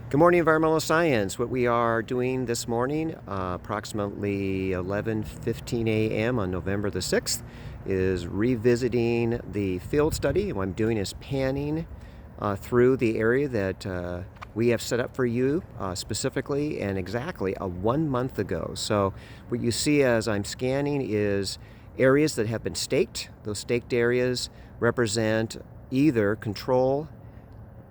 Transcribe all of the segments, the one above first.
Good morning, environmental science. What we are doing this morning, approximately 11:15 a.m. on November the 6th, is revisiting the field study. What I'm doing is panning through the area that we have set up for you specifically and exactly 1 month ago. So what you see as I'm scanning is areas that have been staked. Those staked areas represent either control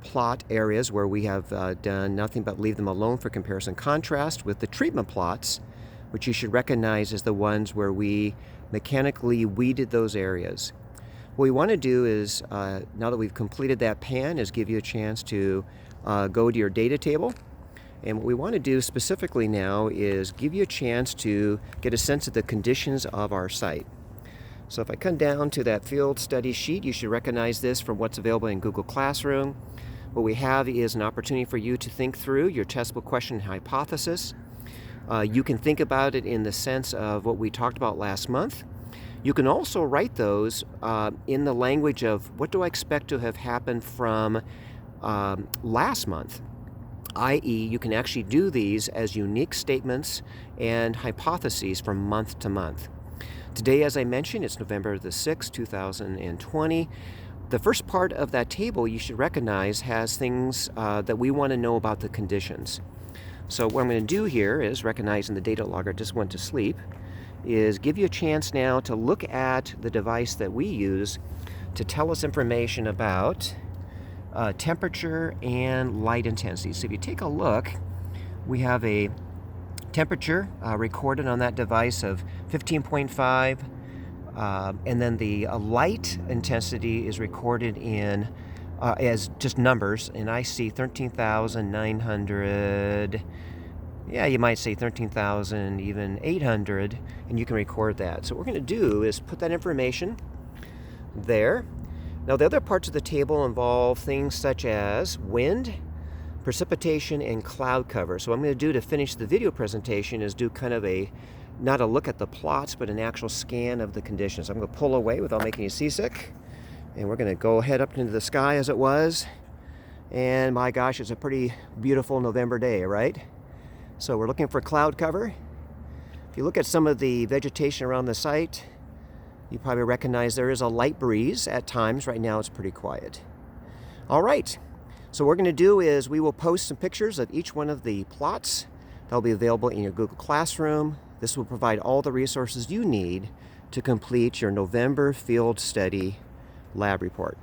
plot areas where we have done nothing but leave them alone for comparison contrast with the treatment plots, which you should recognize as the ones where we mechanically weeded those areas. What we want to do is, now that we've completed that pan, is give you a chance to go to your data table. And what we want to do specifically now is give you a chance to get a sense of the conditions of our site. So if I come down to that field study sheet, you should recognize this from what's available in Google Classroom. What we have is an opportunity for you to think through your testable question and hypothesis. You can think about it in the sense of what we talked about last month. You can also write those in the language of what do I expect to have happened from last month, i.e. you can actually do these as unique statements and hypotheses from month to month. Today, as I mentioned, it's November the 6th, 2020. The first part of that table you should recognize has things that we want to know about the conditions. So what I'm going to do here is, recognizing the data logger just went to sleep, is give you a chance now to look at the device that we use to tell us information about temperature and light intensity. So if you take a look, we have a temperature recorded on that device of 15.5. And then the light intensity is recorded in as just numbers, and I see 13,900. Yeah, you might say 13,000, even 800, and you can record that. So what we're going to do is put that information there. Now the other parts of the table involve things such as wind, precipitation, and cloud cover. So what I'm going to do to finish the video presentation is do kind of not a look at the plots, but an actual scan of the conditions. I'm going to pull away without making you seasick, and we're going to go ahead up into the sky as it was. And my gosh, it's a pretty beautiful November day, right? So we're looking for cloud cover. If you look at some of the vegetation around the site, you probably recognize there is a light breeze at times. Right now it's pretty quiet. All right, so what we're going to do is we will post some pictures of each one of the plots. They'll be available in your Google Classroom. This will provide all the resources you need to complete your November field study lab report.